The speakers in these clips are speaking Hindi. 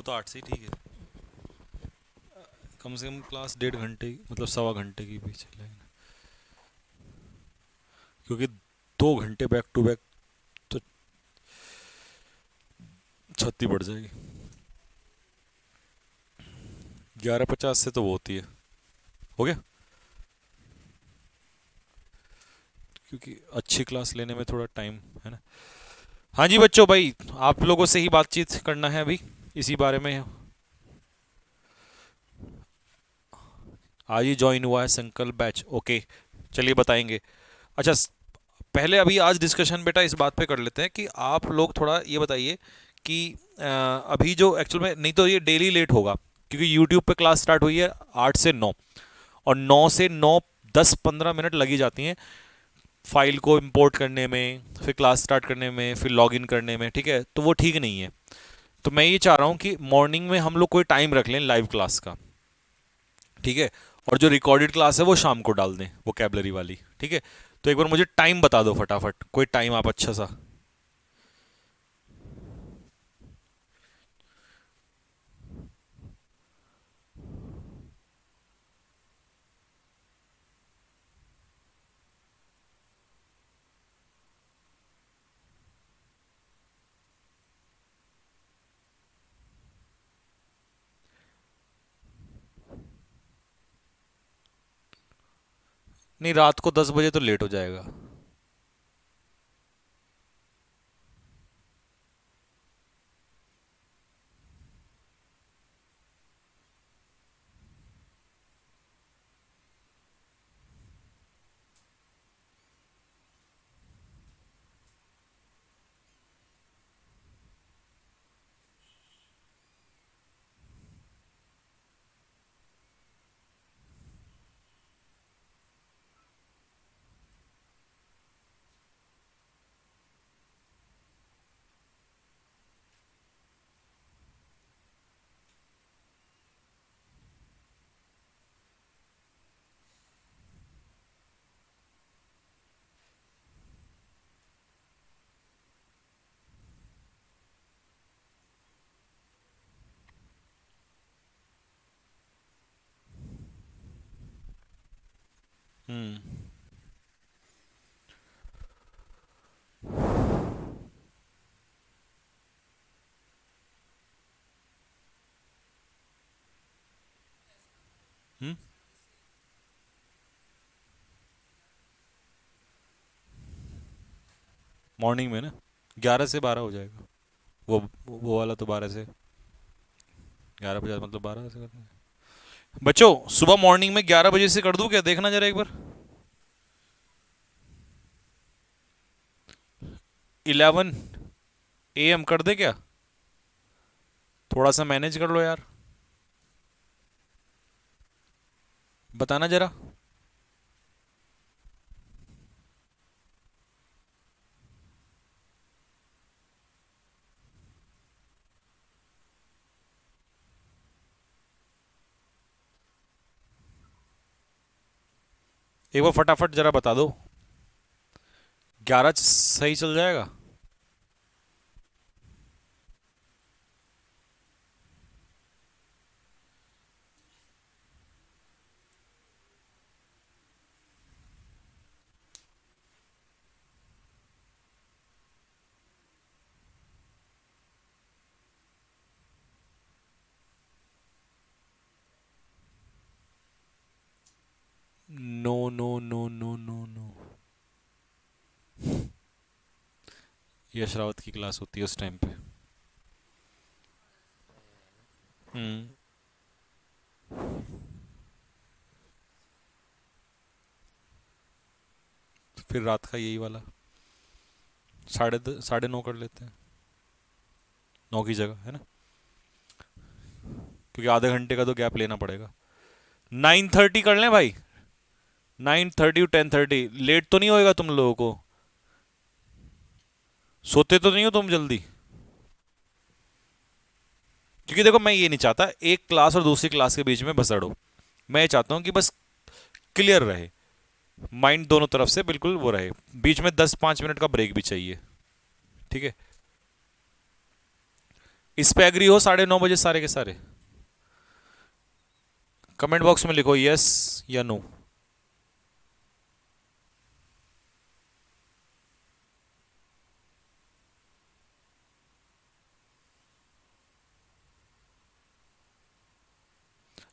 तो 8 से ही ठीक है। कम से कम क्लास 1.5 घंटे मतलब 1.25 घंटे की भी चलेगी, क्योंकि 2 घंटे बैक टू बैक तो छत्ती बढ़ जाएगी। 11:50 से तो वो होती है। हो गया, क्योंकि अच्छी क्लास लेने में थोड़ा टाइम है ना। हाँ जी बच्चों, भाई आप लोगों से ही बातचीत करना है अभी इसी बारे में। आज ही ज्वाइन हुआ है संकल्प बैच, ओके, चलिए बताएंगे। अच्छा, पहले अभी आज डिस्कशन बेटा इस बात पे कर लेते हैं कि आप लोग थोड़ा ये बताइए कि अभी जो एक्चुअल में, नहीं तो ये डेली लेट होगा, क्योंकि यूट्यूब पे क्लास स्टार्ट हुई है 8 से 9, और 9 से 9 10-15 मिनट लगी जाती हैं फाइल को इंपोर्ट करने में, फिर क्लास स्टार्ट करने में, फिर लॉगिन करने में, ठीक है, तो वो ठीक नहीं है। तो मैं ये चाह रहा हूँ कि मॉर्निंग में हम लोग कोई टाइम रख लें लाइव क्लास का, ठीक है, और जो रिकॉर्डेड क्लास है वो शाम को डाल दें, वो कैबलरी वाली, ठीक है। तो एक बार मुझे टाइम बता दो फटाफट, कोई टाइम आप अच्छा सा। नहीं, रात को 10 बजे तो लेट हो जाएगा। हम्म। हम्म। मॉर्निंग में ना 11 से 12 हो जाएगा। वो वाला तो 12 से 11 बजे, मतलब 12 से करते हैं। बच्चों, सुबह मॉर्निंग में 11 बजे से कर दूं क्या, देखना जरा एक बार। 11 AM कर दे क्या, थोड़ा सा मैनेज कर लो यार, बताना जरा। एक बार फटाफट जरा बता दो। 11 सही चल जाएगा। No no no no no no, Yash Rawat की क्लास होती है उस टाइम पे। हम्म। फिर रात का यही वाला 9:30 कर लेते हैं, 9 की जगह, है ना, क्योंकि आधे घंटे का तो गैप लेना पड़ेगा। 9:30 कर लें भाई, 9:30 to 10:30, लेट तो नहीं होएगा तुम लोगों को, सोते तो नहीं हो तुम जल्दी। क्योंकि देखो, मैं ये नहीं चाहता एक क्लास और दूसरी क्लास के बीच में भसड़ हो, मैं ये चाहता हूँ कि बस क्लियर रहे, माइंड दोनों तरफ से बिल्कुल वो रहे, बीच में 10-5 मिनट का ब्रेक भी चाहिए, ठीक है। इस पे एग्री हो 9:30 बजे सारे के सारे? कमेंट बॉक्स में लिखो यस या नो।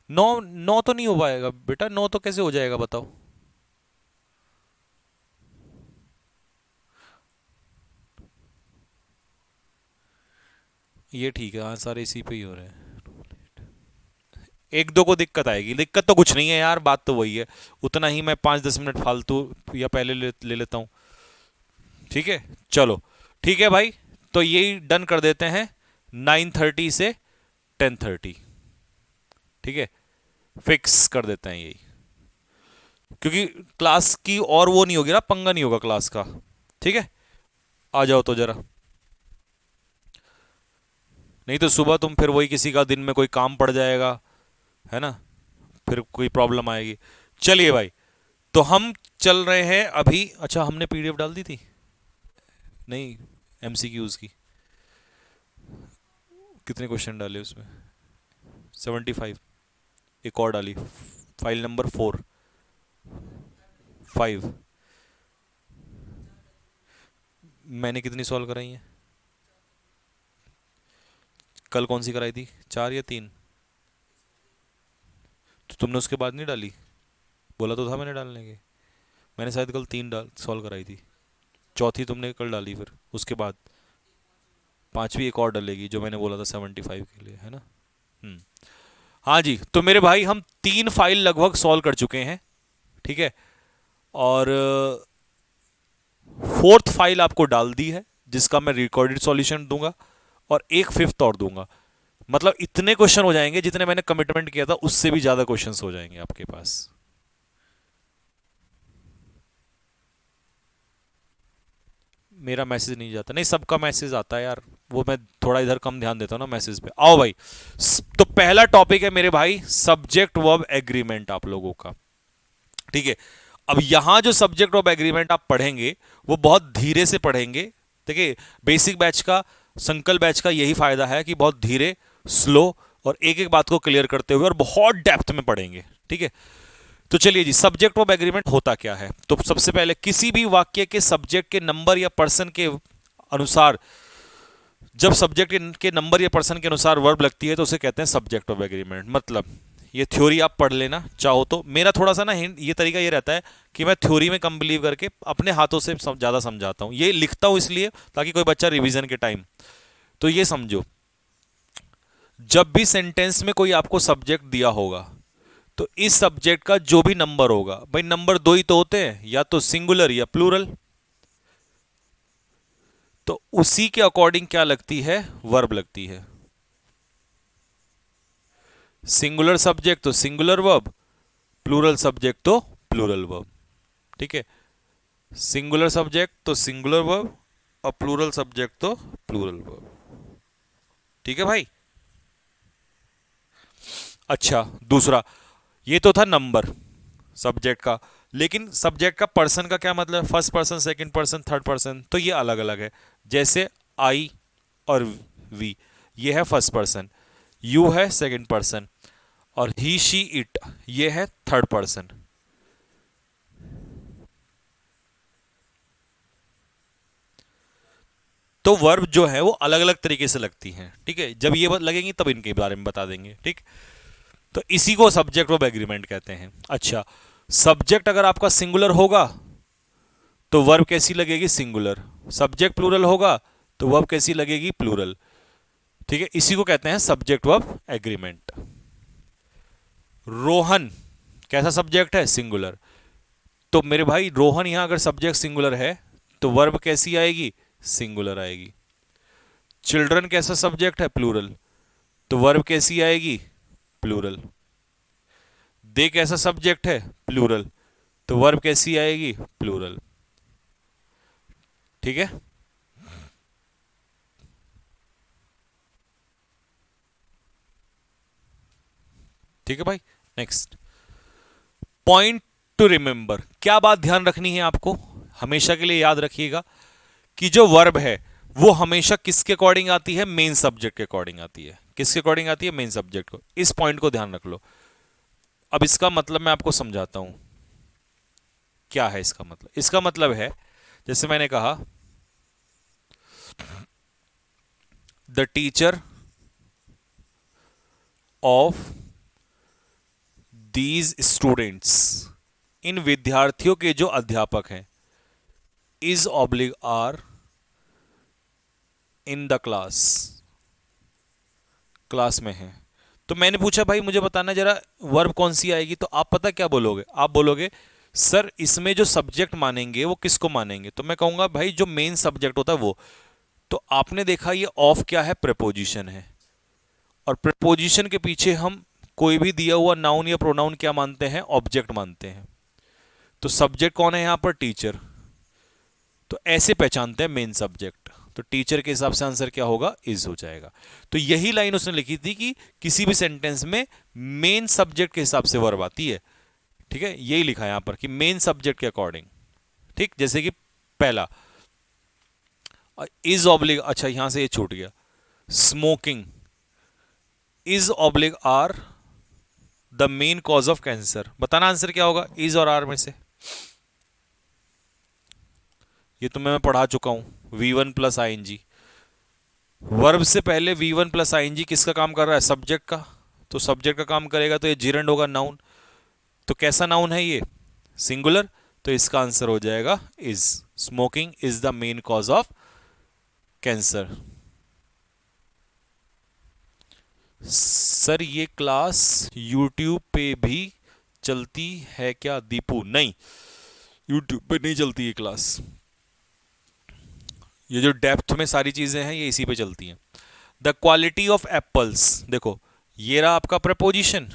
नौ? नौ तो नहीं हो पाएगा बेटा, नौ तो कैसे हो जाएगा बताओ? ये ठीक है, हाँ सारे इसी पे ही हो रहे हैं। एक दो को दिक्कत आएगी, दिक्कत तो कुछ नहीं है यार, बात तो वही है। उतना ही मैं 5-10 मिनट फालतू या पहले ले लेता हूँ। ठीक है चलो, ठीक है भाई, तो यही डन कर देते हैं, 9:30 से 10:30। ठीक है, फिक्स कर देते हैं यही, क्योंकि क्लास की और वो नहीं होगी ना, पंगा नहीं होगा क्लास का। ठीक है, आ जाओ तो जरा, नहीं तो सुबह तुम फिर वही किसी का दिन में कोई काम पड़ जाएगा, है ना, फिर कोई प्रॉब्लम आएगी। चलिए भाई, तो हम चल रहे हैं अभी। अच्छा हमने पीडीएफ डाल दी थी? नहीं, एमसीक्यूज की कितने क्वेश्चन डाले उसमें? 75। एक और डाली, फाइल नंबर 5। मैंने कितनी सॉल्व कराई है? कल कौन सी कराई थी, 4 या 3? तो तुमने उसके बाद नहीं डाली? बोला तो था मैंने डालने के। मैंने शायद कल 3 डाल सॉल्व कराई थी, चौथी तुमने कल डाली फिर उसके बाद। पांचवी एक और डलेगी जो मैंने बोला था 75 के लिए, है ना। हम्म। हाँ जी, तो मेरे भाई हम 3 फाइल लगभग सॉल्व कर चुके हैं। ठीक है, और फोर्थ फाइल आपको डाल दी है, जिसका मैं रिकॉर्डेड सॉल्यूशन दूंगा, और एक फिफ्थ और दूंगा। मतलब इतने क्वेश्चन हो जाएंगे जितने मैंने कमिटमेंट किया था, उससे भी ज्यादा क्वेश्चंस हो जाएंगे आपके पास। मेरा मैसेज नहीं जाता? नहीं, सबका मैसेज आता है यार, वो मैं थोड़ा इधर कम ध्यान देता हूँ ना मैसेज पे। आओ भाई, तो पहला टॉपिक है मेरे भाई सब्जेक्ट वर्ब एग्रीमेंट आप लोगों का। ठीक है, अब यहां जो सब्जेक्ट वर्ब एग्रीमेंट आप पढ़ेंगे वो बहुत धीरे से पढ़ेंगे। देखिए, बेसिक बैच का, संकल बैच का यही फायदा है कि बहुत धीरे, स्लो, और एक एक बात को क्लियर करते हुए और बहुत डेप्थ में पढ़ेंगे। ठीक है, तो चलिए जी, सब्जेक्ट वर्ब एग्रीमेंट होता क्या है। तो सबसे पहले किसी भी वाक्य के सब्जेक्ट के नंबर या पर्सन के अनुसार, जब सब्जेक्ट के नंबर या पर्सन के अनुसार वर्ब लगती है तो उसे कहते हैं सब्जेक्ट ऑफ एग्रीमेंट। मतलब ये थ्योरी आप पढ़ लेना चाहो तो। मेरा थोड़ा सा ना ये तरीका ये रहता है कि मैं थ्योरी में कम बिलीव करके अपने हाथों से ज़्यादा समझाता हूँ। ये लिखता हूँ इसलिए ताकि कोई बच्चा रिवीजन के टाइम, तो ये समझो, जब भी सेंटेंस में कोई आपको सब्जेक्ट दिया होगा तो इस सब्जेक्ट का जो भी नंबर होगा, भाई नंबर दो ही तो होते हैं, या तो सिंगुलर या प्लूरल, तो उसी के अकॉर्डिंग क्या लगती है, वर्ब लगती है। सिंगुलर सब्जेक्ट तो सिंगुलर वर्ब, प्लूरल सब्जेक्ट तो प्लूरल वर्ब। ठीक है, सिंगुलर सब्जेक्ट तो सिंगुलर वर्ब, और प्लूरल सब्जेक्ट तो प्लूरल वर्ब। ठीक है भाई। अच्छा, दूसरा, ये तो था नंबर सब्जेक्ट का, लेकिन सब्जेक्ट का पर्सन का क्या मतलब, first person, second person, third person, तो ये अलग अलग है। जैसे आई और वी, ये है फर्स्ट पर्सन, यू है सेकंड पर्सन, और ही शी इट ये है थर्ड पर्सन। तो वर्ब जो है वो अलग अलग तरीके से लगती हैं। ठीक है, जब ये लगेंगी तब इनके बारे में बता देंगे। ठीक, तो इसी को सब्जेक्ट वर्ब एग्रीमेंट कहते हैं। अच्छा, सब्जेक्ट अगर आपका सिंगुलर होगा तो वर्ब कैसी लगेगी, सिंगुलर। सब्जेक्ट प्लूरल होगा तो वर्ब कैसी लगेगी, प्लूरल। ठीक है, इसी को कहते हैं सब्जेक्ट वर्ब एग्रीमेंट। रोहन कैसा सब्जेक्ट है, सिंगुलर। तो मेरे भाई रोहन यहां अगर सब्जेक्ट सिंगुलर है तो वर्ब कैसी आएगी, सिंगुलर आएगी। चिल्ड्रन कैसा सब्जेक्ट है, प्लूरल, तो वर्ब कैसी आएगी, प्लूरल। दे कैसा सब्जेक्ट है, प्लूरल, तो वर्ब कैसी आएगी, प्लूरल। ठीक है, ठीक है भाई। नेक्स्ट पॉइंट टू रिमेंबर, क्या बात ध्यान रखनी है आपको, हमेशा के लिए याद रखिएगा कि जो वर्ब है वो हमेशा किसके अकॉर्डिंग आती है? मेन सब्जेक्ट के अकॉर्डिंग आती है। किसके अकॉर्डिंग आती है? मेन सब्जेक्ट को। इस पॉइंट को ध्यान रख लो। अब इसका मतलब मैं आपको समझाता हूं क्या है इसका मतलब। इसका मतलब है, जैसे मैंने कहा, the teacher of these students, इन विद्यार्थियों के जो अध्यापक हैं, is oblique are in the class, class में है। तो मैंने पूछा भाई मुझे बताना जरा वर्ब कौन सी आएगी, तो आप पता क्या बोलोगे? आप बोलोगे सर इसमें जो सब्जेक्ट मानेंगे वो किसको मानेंगे? तो मैं कहूंगा भाई जो मेन सब्जेक्ट होता है वो। तो आपने देखा ये ऑफ क्या है? प्रेपोजिशन है। और प्रेपोजिशन के पीछे हम कोई भी दिया हुआ नाउन या प्रोनाउन क्या मानते हैं? ऑब्जेक्ट मानते हैं। तो सब्जेक्ट कौन है यहां पर? टीचर। तो ऐसे पहचानते हैं मेन सब्जेक्ट। तो टीचर के हिसाब से आंसर क्या होगा? इज हो जाएगा। तो यही लाइन उसने लिखी थी कि किसी भी सेंटेंस में मेन सब्जेक्ट के हिसाब से वर्ब आती है। ठीक है, यही लिखा है यहां पर कि मेन सब्जेक्ट के अकॉर्डिंग। ठीक, जैसे कि पहला इज ऑब्लिग, अच्छा यहां से ये छूट गया, smoking is oblique are the main cause of cancer. बताना आंसर क्या होगा इज और आर में से? ये तुम्हें मैं पढ़ा चुका हूं, V1 plus I N G. Verb से पहले V1 प्लस आई एन जी किसका काम कर रहा है? सब्जेक्ट का। तो सब्जेक्ट का काम करेगा तो ये जिरंड होगा, नाउन। तो कैसा नाउन है ये? सिंगुलर। तो इसका आंसर हो जाएगा is. Smoking is the main cause of cancer. Sir ये क्लास YouTube पे भी चलती है क्या दीपू? नहीं, YouTube पे नहीं चलती ये क्लास। ये जो डेप्थ में सारी चीजें हैं ये इसी पे चलती हैं। द क्वालिटी ऑफ एप्पल्स, देखो ये रहा आपका प्रपोजिशन।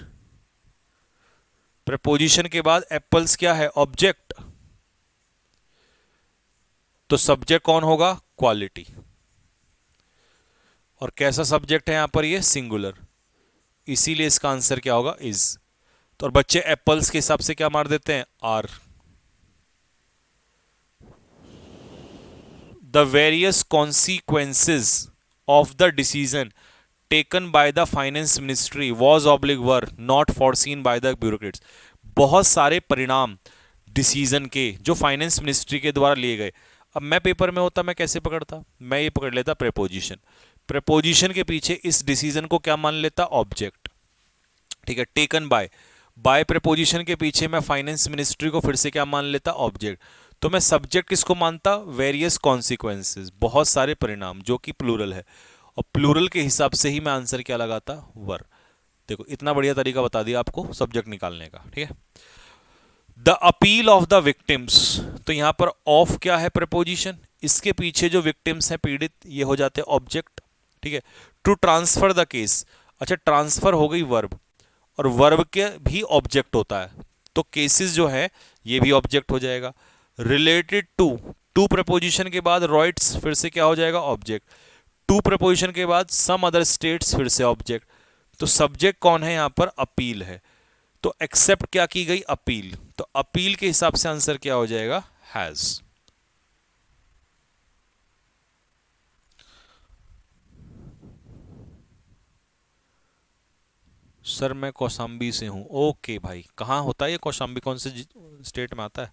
प्रपोजिशन के बाद एप्पल्स क्या है? ऑब्जेक्ट। तो सब्जेक्ट कौन होगा? क्वालिटी। और कैसा सब्जेक्ट है यहां पर? ये सिंगुलर, इसीलिए इसका आंसर क्या होगा? इज। तो और बच्चे एप्पल्स के हिसाब से क्या मार देते हैं? Are. The various consequences of the decision taken by the finance ministry was oblique were not foreseen by the bureaucrats. बहुत सारे परिणाम डिसीजन के जो फाइनेंस मिनिस्ट्री के द्वारा लिए गए। अब मैं पेपर में होता मैं कैसे पकड़ता? मैं ये पकड़ लेता प्रेपोजिशन। प्रेपोजिशन के पीछे इस डिसीजन को क्या मान लेता? ऑब्जेक्ट। ठीक है, टेकन बाय, बाय प्रेपोजिशन के पीछे मैं फाइनेंस मिनिस्ट्री को फिर से क्या मान लेता? ऑब्जेक्ट। तो मैं सब्जेक्ट किसको मानता? वेरियस कॉन्सिक्वेंसेज, बहुत सारे परिणाम, जो कि प्लूरल है। और प्लूरल के हिसाब से ही मैं आंसर क्या लगाता? वर। देखो इतना बढ़िया तरीका बता दिया आपको सब्जेक्ट निकालने का। ठीक है, the appeal of the victims, तो यहां पर ऑफ क्या है? प्रेपोजिशन। इसके पीछे जो विक्टिम्स हैं, पीड़ित, ये हो जाते हैं ऑब्जेक्ट। ठीक है, टू ट्रांसफर द केस, अच्छा ट्रांसफर हो गई वर्ब, और वर्ब के भी ऑब्जेक्ट होता है, तो केसेस जो है ये भी ऑब्जेक्ट हो जाएगा। रिलेटेड टू, टू प्रपोजिशन के बाद रॉइट्स फिर से क्या हो जाएगा? ऑब्जेक्ट। टू प्रपोजिशन के बाद सम अदर स्टेट्स फिर से ऑब्जेक्ट। तो सब्जेक्ट कौन है यहां पर? अपील है। तो एक्सेप्ट क्या की गई? अपील। तो अपील के हिसाब से आंसर क्या हो जाएगा? हैज। सर मैं कौशाम्बी से हूं। ओके भाई, कहाँ होता है ये कौशाम्बी? कौन से स्टेट में आता है?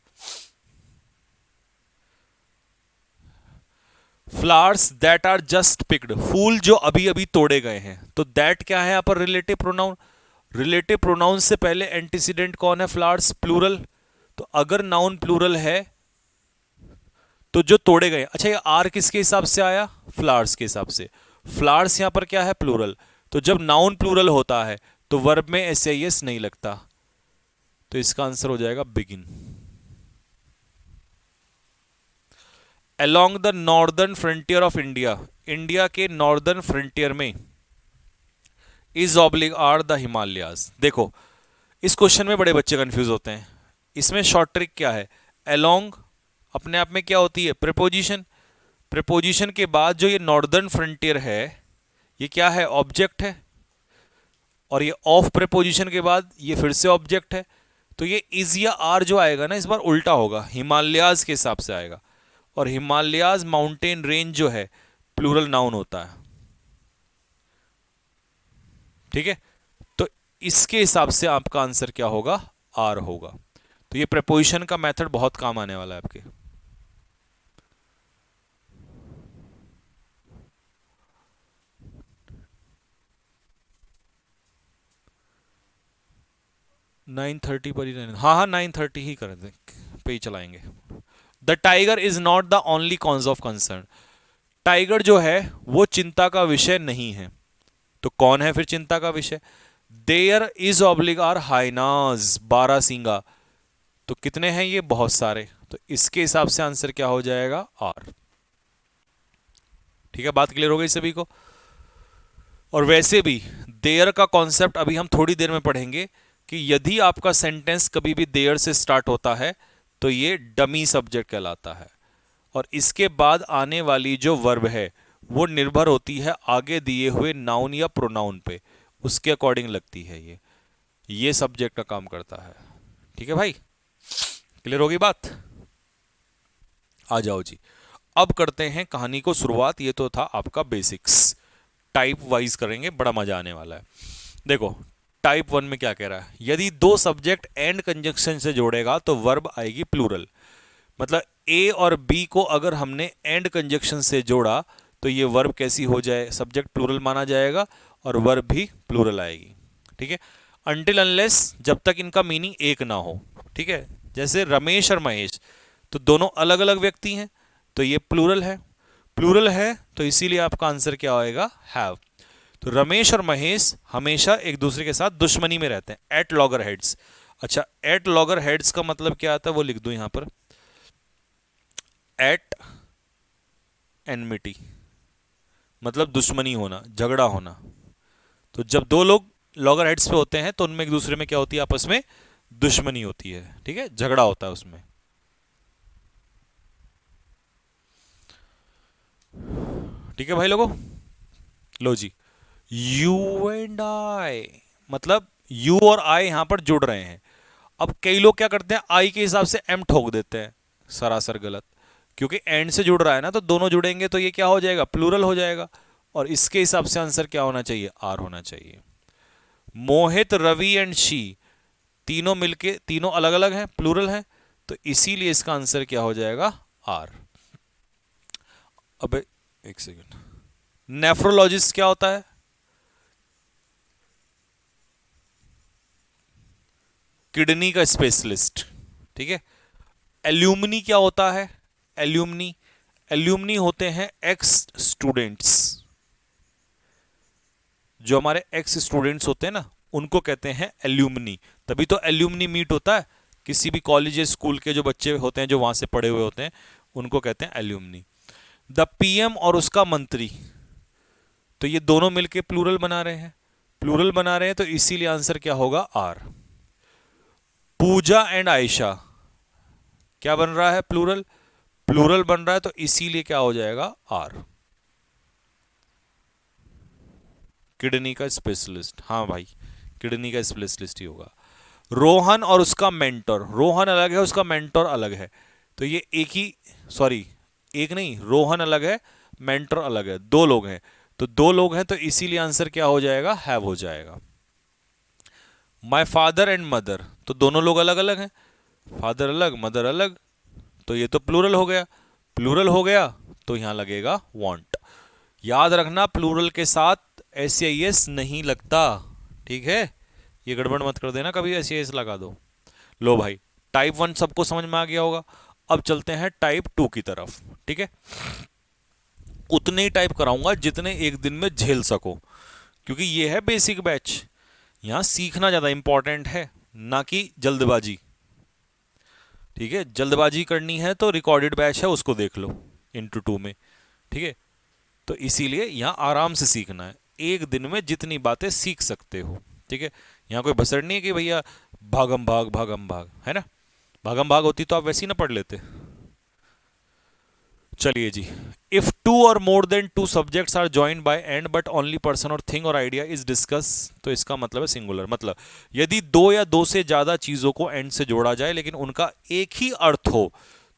Flowers that are just picked, फूल जो अभी अभी तोड़े गए हैं। तो दैट क्या है यहां पर? Relative pronoun. रिलेटिव प्रोनाउन से पहले एंटीसीडेंट कौन है? Flowers, plural. तो अगर नाउन प्लूरल है तो जो तोड़े गए, अच्छा ये आर किसके हिसाब से आया? फ्लावर्स के हिसाब से। फ्लावर्स यहां पर क्या है? प्लूरल। तो जब नाउन प्लूरल होता है तो वर्ब में एस आई एस नहीं लगता। तो इसका आंसर हो जाएगा begin. Along the northern frontier of India, India के नॉर्दर्न फ्रंटियर में is oblique are the Himalayas. देखो इस क्वेश्चन में बड़े बच्चे कंफ्यूज होते हैं। इसमें शॉर्ट ट्रिक क्या है? अलोंग अपने आप में क्या होती है? प्रेपोजिशन। प्रेपोजिशन के बाद जो ये नॉर्दर्न फ्रंटियर है ये क्या है? ऑब्जेक्ट है। और ये ऑफ प्रेपोजिशन के बाद ये फिर से ऑब्जेक्ट है। तो ये इज या आर जो आएगा ना, इस बार उल्टा होगा, हिमालयाज के हिसाब से आएगा। और हिमालयाज माउंटेन रेंज जो है, प्लूरल नाउन होता है, ठीक है। तो इसके हिसाब से आपका आंसर क्या होगा, आर होगा। तो ये प्रेपोजिशन का मेथड बहुत काम आने वाला है आपके। नाइन थर्टी पर ही रहने, हाँ हाँ 9:30 ही कर दें, पे ही चलाएंगे। The tiger is not the only cause of concern. Tiger जो है वो चिंता का विषय नहीं है, तो कौन है फिर चिंता का विषय? There is oblique are hyenas, बारहसिंगा। तो कितने हैं ये? बहुत सारे। तो इसके हिसाब से आंसर क्या हो जाएगा, आर। ठीक है, बात क्लियर हो गई सभी को। और वैसे भी देयर का कॉन्सेप्ट अभी हम थोड़ी देर में पढ़ेंगे कि यदि आपका सेंटेंस कभी भी देयर से स्टार्ट होता है तो ये डमी सब्जेक्ट कहलाता है, और इसके बाद आने वाली जो वर्ब है वो निर्भर होती है आगे दिए हुए नाउन या प्रोनाउन पे, उसके अकॉर्डिंग लगती है ये सब्जेक्ट का काम करता है। ठीक है भाई, क्लियर होगी बात? आ जाओ जी, अब करते हैं कहानी को शुरुआत। ये तो था आपका बेसिक्स, टाइप वाइज करेंगे, बड़ा मजा आने वाला है। देखो टाइप वन में क्या कह रहा है, यदि दो सब्जेक्ट एंड कंजंक्शन से जोड़ेगा तो वर्ब आएगी प्लूरल। मतलब ए और बी को अगर हमने एंड कंजंक्शन से जोड़ा तो ये वर्ब कैसी हो जाए, सब्जेक्ट प्लूरल माना जाएगा और वर्ब भी प्लूरल आएगी। ठीक है, अनटिल अनलेस, जब तक इनका मीनिंग एक ना हो। ठीक है, जैसे रमेश और महेश, तो दोनों अलग अलग व्यक्ति हैं, तो ये प्लूरल है। प्लूरल है तो इसीलिए आपका आंसर क्या आएगा, हैव। तो रमेश और महेश हमेशा एक दूसरे के साथ दुश्मनी में रहते हैं, एट लॉगर हेड्स। अच्छा, एट लॉगर हेड्स का मतलब क्या आता है वो लिख दूं यहां पर, एट एनमिटी, मतलब दुश्मनी होना, झगड़ा होना। तो जब दो लोग लॉगर हेड्स पे होते हैं तो उनमें एक दूसरे में क्या होती है, आपस में दुश्मनी होती है। ठीक है, झगड़ा होता है उसमें। ठीक है भाई लोगों, लो जी, यू एंड आई, मतलब यू और आई यहां पर जुड़ रहे हैं। अब कई लोग क्या करते हैं, आई के हिसाब से एम ठोक देते हैं, सरासर गलत, क्योंकि एंड से जुड़ रहा है ना, तो दोनों जुड़ेंगे तो ये क्या हो जाएगा, प्लूरल हो जाएगा। और इसके हिसाब से आंसर क्या होना चाहिए, आर होना चाहिए। मोहित, रवि एंड शी, तीनों मिलके, तीनों अलग अलग हैं, प्लूरल हैं, तो इसीलिए इसका आंसर क्या हो जाएगा, आर। अबे एक सेकेंड, नेफ्रोलॉजिस्ट क्या होता है, किडनी का स्पेशलिस्ट। ठीक है, एल्यूमनी क्या होता है, एल्यूमनी, एल्यूमनी होते हैं एक्स स्टूडेंट्स। जो हमारे एक्स स्टूडेंट्स होते हैं ना, उनको कहते हैं एल्यूमनी। तभी तो एल्यूमनी मीट होता है, किसी भी कॉलेज या स्कूल के जो बच्चे होते हैं जो वहां से पढ़े हुए होते हैं उनको कहते हैं एल्यूमनी। द पीएम और उसका मंत्री, तो ये दोनों मिलके प्लूरल बना रहे हैं, प्लूरल बना रहे हैं, तो इसीलिए आंसर क्या होगा, आर। पूजा एंड आयशा क्या बन रहा है, प्लूरल, प्लूरल बन रहा है, तो इसीलिए क्या हो जाएगा, आर। किडनी का स्पेशलिस्ट, हाँ भाई, किडनी का स्पेशलिस्ट ही होगा। रोहन और उसका मेंटर, रोहन अलग है, उसका मेंटर अलग है, तो ये एक ही, सॉरी एक नहीं, रोहन अलग है, मेंटर अलग है, दो लोग हैं, तो दो लोग हैं, तो इसीलिए आंसर क्या हो जाएगा, हैव हो जाएगा। माय फादर एंड मदर, तो दोनों लोग अलग अलग हैं, फादर अलग मदर अलग, तो ये तो प्लूरल हो गया, प्लूरल हो गया तो यहां लगेगा वांट। याद रखना प्लूरल के साथ एस या एस नहीं लगता, ठीक है, ये गड़बड़ मत कर देना कभी एस या एस लगा दो। लो भाई, टाइप वन सबको समझ में आ गया होगा। अब चलते हैं टाइप टू की तरफ। ठीक है, उतने ही टाइप कराऊंगा जितने एक दिन में झेल सको, क्योंकि ये है बेसिक बैच, यहां सीखना ज्यादा इंपॉर्टेंट है, ना कि जल्दबाजी। ठीक है, जल्दबाजी करनी है तो रिकॉर्डेड बैच है, उसको देख लो इंटू टू में। ठीक है, तो इसीलिए यहां आराम से सीखना है, एक दिन में जितनी बातें सीख सकते हो। ठीक है, यहां कोई बसर नहीं है कि भैया भागम भाग, है ना, भागम भाग होती तो आप वैसे ही ना पढ़ लेते। चलिए जी, if two or more than two subjects are joined by and but only person or thing or idea is discuss, तो इसका मतलब है सिंगुलर। मतलब यदि दो या दो से ज्यादा चीजों को एंड से जोड़ा जाए लेकिन उनका एक ही अर्थ हो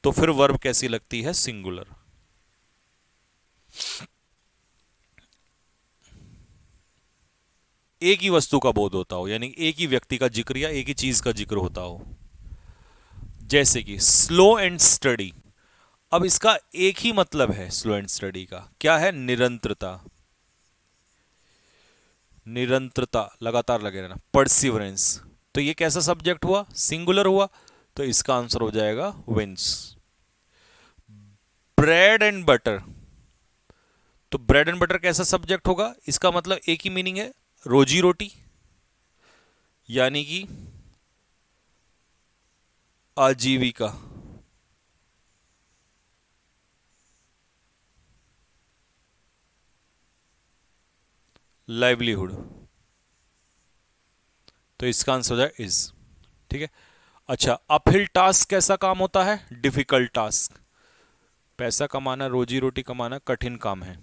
तो फिर वर्ब कैसी लगती है, सिंगुलर। एक ही वस्तु का बोध होता हो, यानी एक ही व्यक्ति का जिक्र या एक ही चीज का जिक्र होता हो। जैसे कि स्लो एंड स्टडी, अब इसका एक ही मतलब है स्लो एंड स्टडी का, क्या है? निरंतरता। निरंतरता, लगातार लगे रहना, परसिवरेंस। तो ये कैसा सब्जेक्ट हुआ? सिंगुलर हुआ, तो इसका आंसर हो जाएगा विंस। ब्रेड एंड बटर, तो ब्रेड एंड बटर कैसा सब्जेक्ट होगा? इसका मतलब एक ही मीनिंग है, रोजी रोटी, यानी कि आजीविका। लाइवलीहुड, तो इसका आंसर हो जाए इज। ठीक है। अच्छा, अपहिल टास्क कैसा काम होता है? Difficult task. पैसा कमाना, रोजी रोटी कमाना कठिन काम है।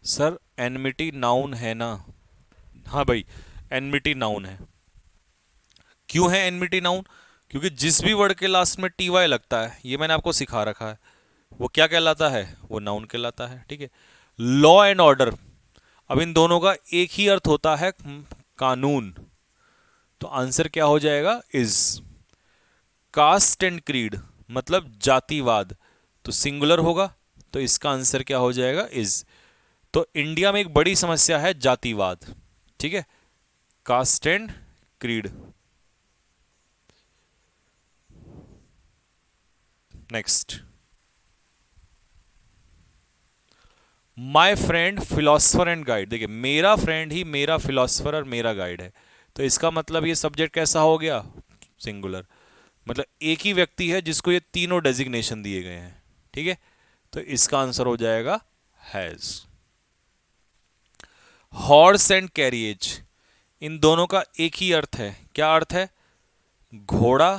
सर एनमिटी नाउन है ना? हाँ भाई, एनमिटी नाउन है। क्यों है एनमिटी नाउन? क्योंकि जिस भी वर्ड के लास्ट में टी वाई लगता है, ये मैंने आपको सिखा रखा है, वो क्या कहलाता है? वो नाउन कहलाता है। ठीक है। लॉ एंड ऑर्डर, अब इन दोनों का एक ही अर्थ होता है, कानून। तो आंसर क्या हो जाएगा? इज। कास्ट एंड क्रीड, मतलब जातिवाद, तो सिंगुलर होगा, तो इसका आंसर क्या हो जाएगा? इज। तो इंडिया में एक बड़ी समस्या है जातिवाद। ठीक है, caste and creed. Next, my friend philosopher and guide. देखिए, मेरा फ्रेंड ही मेरा फिलोसफर और मेरा गाइड है, तो इसका मतलब ये सब्जेक्ट कैसा हो गया? सिंगुलर। मतलब एक ही व्यक्ति है जिसको ये तीनों डेजिग्नेशन दिए गए हैं। ठीक है, तो इसका आंसर हो जाएगा हैज। हॉर्स एंड कैरिएज, इन दोनों का एक ही अर्थ है। क्या अर्थ है? घोड़ा,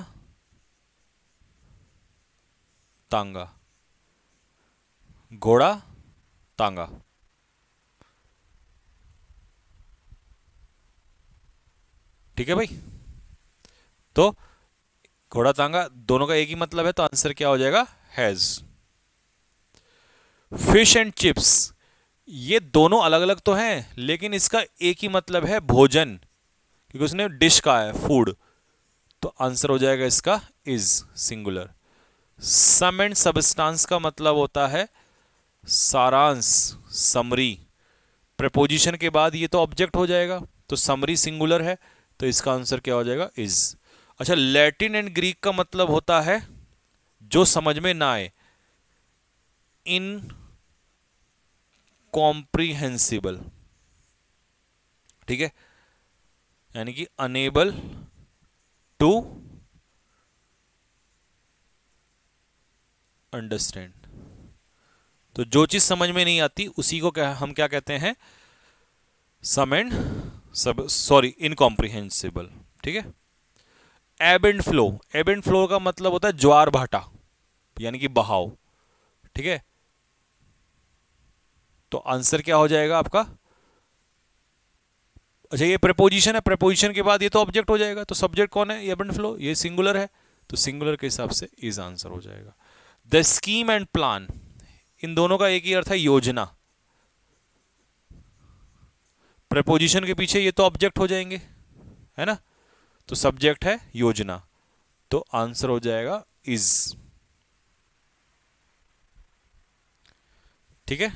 तांगा। घोड़ा, तांगा। ठीक है भाई, तो घोड़ा तांगा दोनों का एक ही मतलब है, तो आंसर क्या हो जाएगा? हैज। फिश एंड चिप्स, ये दोनों अलग अलग तो हैं, लेकिन इसका एक ही मतलब है, भोजन, क्योंकि उसने डिश कहा है, फूड। तो आंसर हो जाएगा इसका is, singular. Sum and substance का मतलब होता है सारांश, समरी। प्रपोजिशन के बाद ये तो ऑब्जेक्ट हो जाएगा, तो समरी सिंगुलर है, तो इसका आंसर क्या हो जाएगा? इज। अच्छा, लैटिन एंड ग्रीक का मतलब होता है जो समझ में ना आए, इन कॉम्प्रीहेंसिबल। ठीक है, यानी कि अनेबल टू अंडरस्टैंड। तो जो चीज समझ में नहीं आती उसी को क्या हम क्या कहते हैं? सम एंड सब, सॉरी, इनकॉम्प्रिहेंसिबल। ठीक है। एब एंड फ्लो, एब एंड फ्लो का मतलब होता है ज्वार भाटा, यानी कि बहाव। ठीक है, तो आंसर क्या हो जाएगा आपका? अच्छा, ये प्रपोजिशन है, प्रपोजिशन के बाद ये तो ऑब्जेक्ट हो जाएगा, तो सब्जेक्ट कौन है? एब एंड फ्लो, ये सिंगुलर है, तो सिंगुलर के हिसाब से इज आंसर हो जाएगा। द स्कीम एंड प्लान, इन दोनों का एक ही अर्थ है, योजना। प्रपोजिशन के पीछे ये तो ऑब्जेक्ट हो जाएंगे, है ना, तो सब्जेक्ट है योजना, तो आंसर हो जाएगा इज। ठीक है।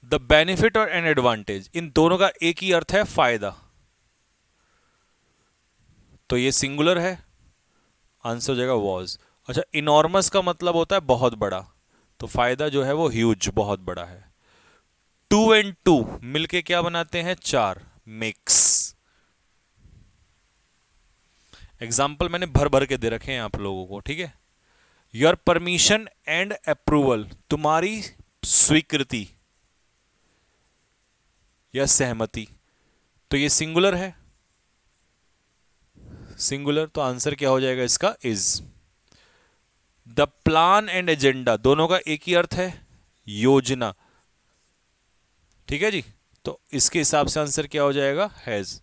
द बेनिफिट और एन एडवांटेज, इन दोनों का एक ही अर्थ है, फायदा, तो ये सिंगुलर है, आंसर हो जाएगा वॉज। अच्छा, इनॉर्मस का मतलब होता है बहुत बड़ा, तो फायदा जो है वो ह्यूज, बहुत बड़ा है। टू एंड टू मिलके क्या बनाते हैं? चार, मिक्स। एग्जाम्पल मैंने भर भर के दे रखे हैं आप लोगों को। ठीक है। योर परमिशन एंड अप्रूवल, तुम्हारी स्वीकृति या सहमति, तो ये सिंगुलर है, सिंगुलर, तो आंसर क्या हो जाएगा इसका? Is. The plan and agenda, दोनों का एक ही अर्थ है, योजना। ठीक है जी, तो इसके हिसाब से आंसर क्या हो जाएगा? हैज।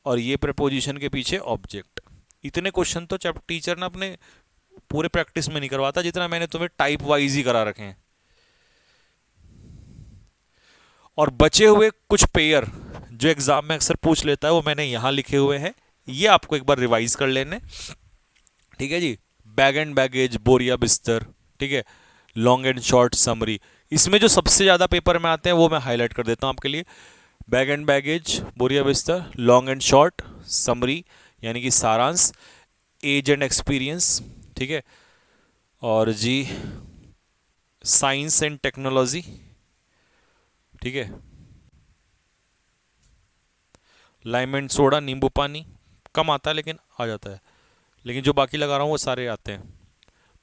और ये प्रपोजिशन के पीछे ऑब्जेक्ट। इतने क्वेश्चन तो टीचर ने अपने पूरे प्रैक्टिस में नहीं करवाता, जितना मैंने तुम्हें टाइप वाइज ही करा रखे हैं। और बचे हुए कुछ पेयर जो एग्जाम में अक्सर पूछ लेता है वो मैंने यहां लिखे हुए हैं, ये आपको एक बार रिवाइज कर लेने। ठीक है जी। बैग एंड बैगेज, बोरिया बिस्तर, ठीक है, लॉन्ग एंड शॉर्ट समरी। इसमें जो सबसे ज्यादा पेपर में आते हैं वो मैं हाईलाइट कर देता हूं आपके लिए। बैग एंड बैगेज, बोरिया बिस्तर, लॉन्ग एंड शॉर्ट समरी यानी कि सारांश, एज एंड एक्सपीरियंस, ठीक है, और जी साइंस एंड टेक्नोलॉजी, ठीक है, लाइम एंड सोडा, नींबू पानी, कम आता है लेकिन आ जाता है, लेकिन जो बाकी लगा रहा हूँ वो सारे आते हैं।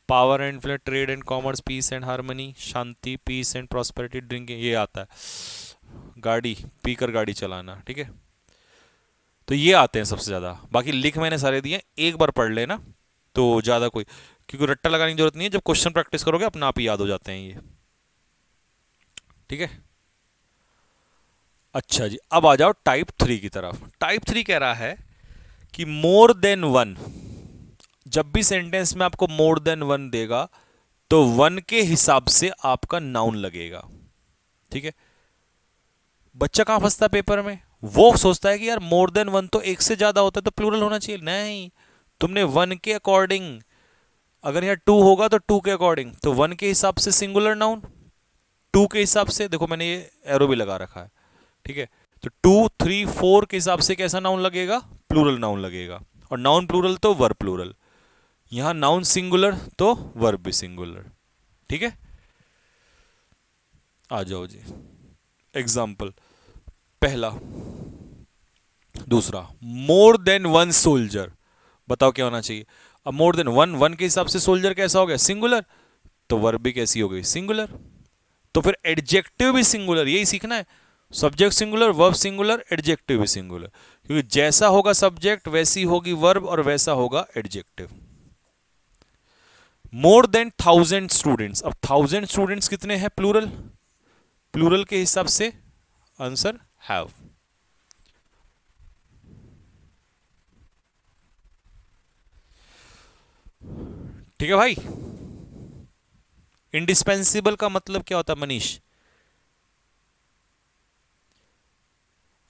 Power and pelf, trade and commerce, peace and harmony, शांति, पीस एंड प्रॉस्पेरिटी, ड्रिंकिंग, ये आता है। गाड़ी, पीकर गाड़ी चलाना, ठीक है। तो ये आते हैं सबसे ज़्यादा, बाकी लिख मैंने सारे दिए, एक बार पढ़ लेना तो ज़्यादा कोई, क्योंकि रट्टा लगाने की जरूरत नहीं है, जब क्वेश्चन प्रैक्टिस करोगे अपना आप ही याद हो जाते हैं ये। ठीक है। अच्छा जी, अब आ जाओ टाइप 3 की तरफ। टाइप 3 कह रहा है कि मोर देन वन, जब भी सेंटेंस में आपको मोर देन वन देगा तो वन के हिसाब से आपका नाउन लगेगा। ठीक है। बच्चा कहां फंसता है पेपर में, वो सोचता है कि यार मोर देन वन तो एक से ज्यादा होता है तो प्लूरल होना चाहिए। नहीं, तुमने वन के अकॉर्डिंग, अगर यहाँ टू होगा तो टू के अकॉर्डिंग, तो वन के हिसाब से सिंगुलर नाउन, टू के हिसाब से, देखो मैंने ये एरो भी लगा रखा है, ठीक है, तो टू थ्री फोर के हिसाब से कैसा नाउन लगेगा, प्लूरल नाउन लगेगा। और नाउन प्लूरल तो वर्ब प्लूरल, यहां नाउन सिंगुलर तो वर्ब भी सिंगुलर। ठीक है। आ जाओ जी, एग्जाम्पल पहला, दूसरा, मोर देन वन सोल्जर, बताओ क्या होना चाहिए। अब मोर देन वन, वन के हिसाब से सोल्जर कैसा हो गया, सिंगुलर, तो वर्ब भी कैसी हो गई, सिंगुलर। तो फिर एडजेक्टिव भी सिंगुलर, यही सीखना है, subject singular, verb singular, adjective भी सिंगुलर, क्योंकि जैसा होगा सब्जेक्ट वैसी होगी वर्ब और वैसा होगा एडजेक्टिव। मोर देन 1000 स्टूडेंट्स, अब 1000 स्टूडेंट्स कितने हैं, प्लूरल, प्लूरल के हिसाब से आंसर हैव। ठीक है भाई। इंडिस्पेंसिबल का मतलब क्या होता है मनीष,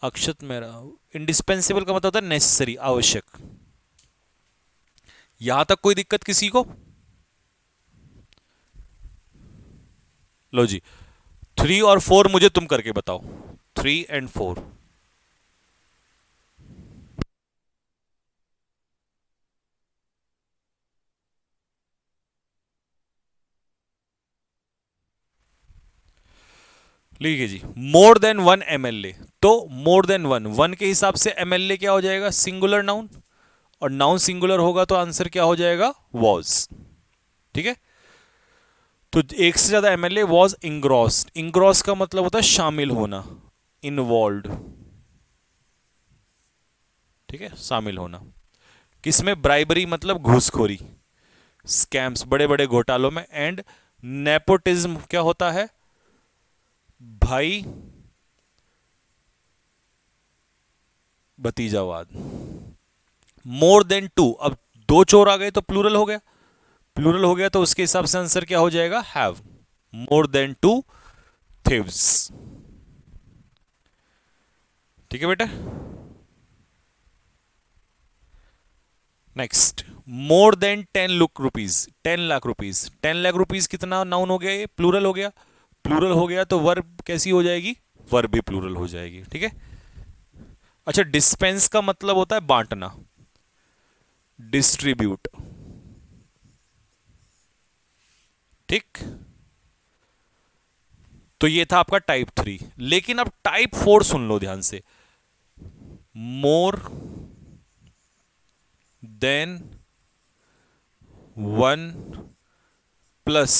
अक्षत मेरा, इंडिस्पेंसिबल का मतलब होता है नेसेसरी, आवश्यक। यहां तक कोई दिक्कत किसी को, लो जी, 3 और 4 मुझे तुम करके बताओ, 3 एंड 4। लीजिए जी, मोर देन वन एमएलए, तो मोर देन वन, वन के हिसाब से एमएलए क्या हो जाएगा, सिंगुलर नाउन, और नाउन सिंगुलर होगा तो आंसर क्या हो जाएगा, वॉज। ठीक है। तो एक से ज्यादा एमएलए वॉज इंग्रॉस्ड, इंग्रॉस का मतलब होता है शामिल होना, इन्वॉल्व, ठीक है, शामिल होना किसमें, ब्राइबरी मतलब घूसखोरी, स्कैम्स, बड़े बड़े घोटालों में, एंड नेपोटिज्म क्या होता है, भाई भतीजावाद। मोर देन टू, अब दो चोर आ गए तो प्लूरल हो गया, प्लूरल हो गया तो उसके हिसाब से आंसर क्या हो जाएगा, have, more than two thieves. ठीक है बेटा। Next, more than 10 lakh rupees, 10 lakh rupees, 10 lakh rupees कितना नाउन हो गया, ये प्लूरल हो गया, प्लूरल हो गया तो वर्ब कैसी हो जाएगी, वर्ब भी प्लूरल हो जाएगी। ठीक है। अच्छा, डिस्पेंस का मतलब होता है बांटना, डिस्ट्रीब्यूट, ठीक। तो ये था आपका टाइप 3, लेकिन अब टाइप 4 सुन लो ध्यान से, more than one plus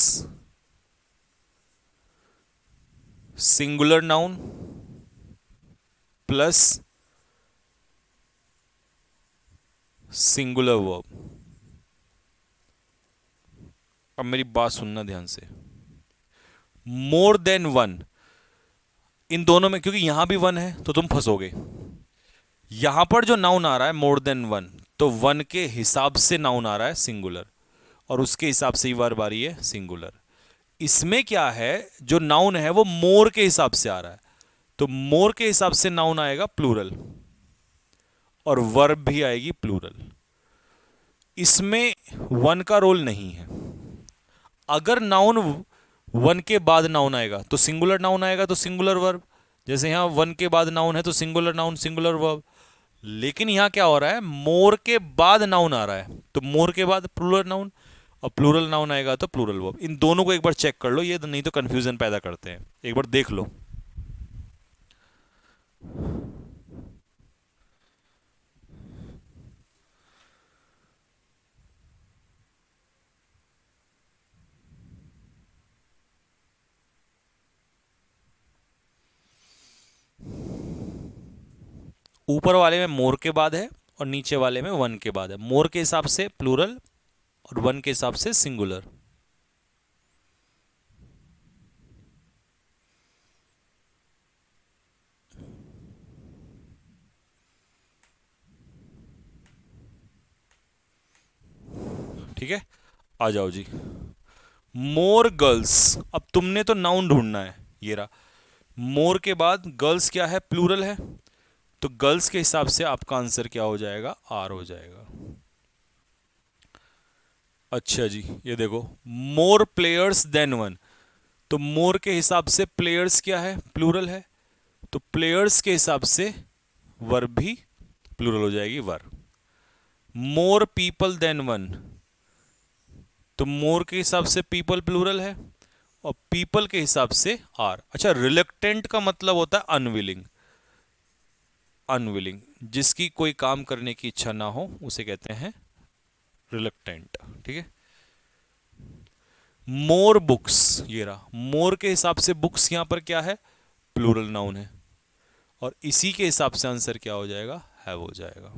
singular noun plus singular verb. अब मेरी बात सुनना ध्यान से, मोर देन वन, इन दोनों में क्योंकि यहां भी वन है तो तुम फंसोगे, यहां पर जो नाउन आ रहा है मोर देन वन, तो वन के हिसाब से नाउन आ रहा है सिंगुलर, और उसके हिसाब से ही वर्ब आ रही है सिंगुलर। इसमें क्या है, जो नाउन है वो मोर के हिसाब से आ रहा है, तो मोर के हिसाब से नाउन आएगा प्लूरल और वर्ब भी आएगी प्लूरल। इसमें वन का रोल नहीं है। अगर नाउन वन के बाद नाउन आएगा तो सिंगुलर नाउन आएगा तो सिंगुलर वर्ब, जैसे यहां वन के बाद नाउन है तो सिंगुलर नाउन सिंगुलर वर्ब। लेकिन यहां क्या हो रहा है, मोर के बाद नाउन आ रहा है तो मोर के बाद प्लूरल नाउन, और प्लूरल नाउन आएगा तो प्लूरल वर्ब। इन दोनों को एक बार चेक कर लो, ये नहीं तो कंफ्यूजन पैदा करते हैं, एक बार देख लो। ऊपर वाले में मोर के बाद है और नीचे वाले में वन के बाद है। मोर के हिसाब से प्लूरल और वन के हिसाब से सिंगुलर। ठीक है, आ जाओ जी। मोर गर्ल्स, अब तुमने तो नाउन ढूंढना है, ये रहा। मोर के बाद गर्ल्स क्या है, प्लूरल है, तो गर्ल्स के हिसाब से आपका आंसर क्या हो जाएगा, आर हो जाएगा। अच्छा जी, ये देखो, मोर प्लेयर्स देन वन, तो मोर के हिसाब से प्लेयर्स क्या है, प्लूरल है, तो प्लेयर्स के हिसाब से वर्ब भी प्लूरल हो जाएगी, verb. More people than one, तो मोर के हिसाब से पीपल प्लूरल है और पीपल के हिसाब से आर। अच्छा, रिलक्टेंट का मतलब होता है अनविलिंग। अनविलिंग, जिसकी कोई काम करने की इच्छा ना हो उसे कहते हैं रिलक्टेंट। ठीक है। मोर बुक्स, ये रहा, मोर के हिसाब से बुक्स यहां पर क्या है, प्लूरल नाउन है, और इसी के हिसाब से आंसर क्या हो जाएगा, हैव हो जाएगा।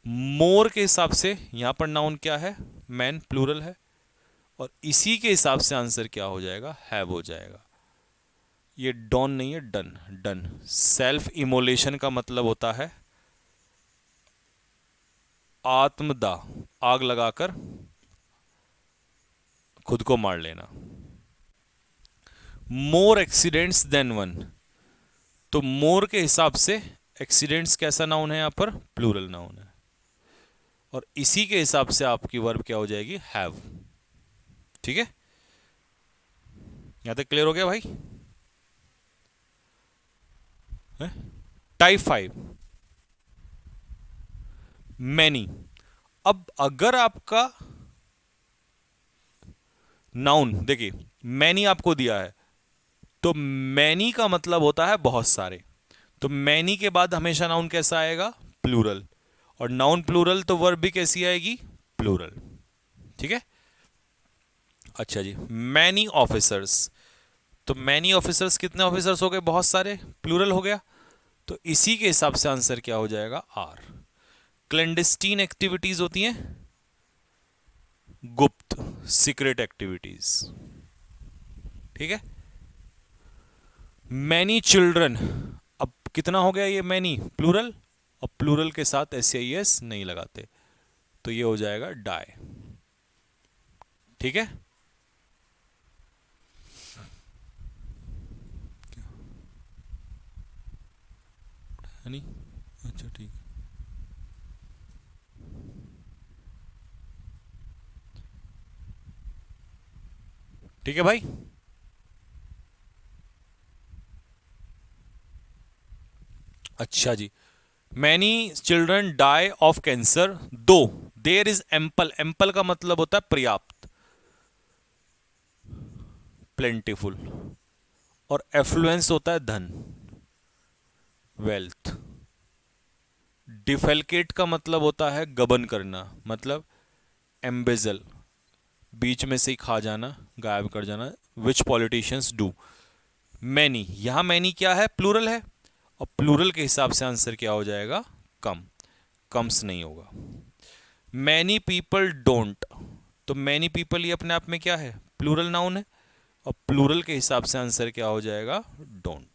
मोर के हिसाब से यहां पर नाउन क्या है, मैन प्लूरल है, और इसी के हिसाब से आंसर क्या हो जाएगा, हैव हो जाएगा। ये डॉन नहीं है, डन। डन, सेल्फ इमोलेशन का मतलब होता है आत्मदाह, आग लगाकर खुद को मार लेना। मोर एक्सीडेंट्स देन वन, तो मोर के हिसाब से एक्सीडेंट्स कैसा नाउन है, यहां पर प्लूरल नाउन है, और इसी के हिसाब से आपकी वर्ब क्या हो जाएगी, हैव। ठीक है, यहां तक क्लियर हो गया भाई। Type 5, many. अब अगर आपका नाउन देखिए, मैनी आपको दिया है, तो मैनी का मतलब होता है बहुत सारे, तो मैनी के बाद हमेशा नाउन कैसा आएगा, प्लूरल, और नाउन प्लूरल तो वर्ब भी कैसी आएगी, प्लूरल। ठीक है। अच्छा जी, मैनी ऑफिसर्स, तो मैनी ऑफिसर्स, कितने ऑफिसर्स हो गए, बहुत सारे, प्लूरल हो गया, तो इसी के हिसाब से आंसर क्या हो जाएगा, आर। क्लैंडस्टीन एक्टिविटीज होती हैं गुप्त, सीक्रेट एक्टिविटीज। ठीक है। मैनी चिल्ड्रन, अब कितना हो गया ये मैनी, प्लूरल, और प्लूरल के साथ एस नहीं लगाते, तो ये हो जाएगा डाई। ठीक है। नहीं, अच्छा ठीक, ठीक है भाई। अच्छा जी, many children die of cancer though there is ample, ample का मतलब होता है पर्याप्त, प्लेंटीफुल, और एफ्लुएंस होता है धन, वेल्थ। डिफेलकेट का मतलब होता है गबन करना, मतलब एम्बेजल, बीच में से ही खा जाना, गायब कर जाना, विच पॉलिटिशियंस डू। मैनी, यहां मैनी क्या है, प्लूरल है, और प्लूरल के हिसाब से आंसर क्या हो जाएगा, कम, कम्स नहीं होगा। मैनी पीपल डोंट, तो मैनी पीपल ये अपने आप में क्या है, प्लूरल नाउन है, और प्लूरल के हिसाब से आंसर क्या हो जाएगा, डोंट।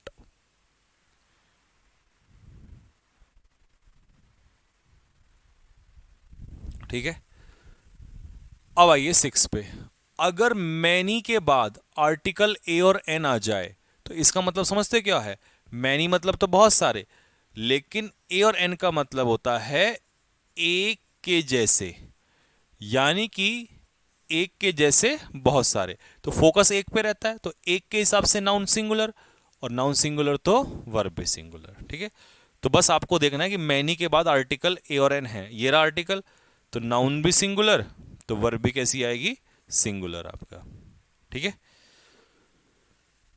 ठीक है। अब आइए 6 पे। अगर मैनी के बाद आर्टिकल ए और एन आ जाए तो इसका मतलब समझते क्या है, मैनी मतलब तो बहुत सारे, लेकिन ए और एन का मतलब होता है एक के जैसे, यानी कि एक के जैसे बहुत सारे। तो फोकस एक पे रहता है, तो एक के हिसाब से नाउन सिंगुलर, और नाउन सिंगुलर तो वर्ब भी सिंगुलर। ठीक है, तो बस आपको देखना है कि मैनी के बाद आर्टिकल ए और एन है, ये रहा आर्टिकल, तो नाउन भी सिंगुलर, तो वर्ब भी कैसी आएगी, सिंगुलर आपका। ठीक है,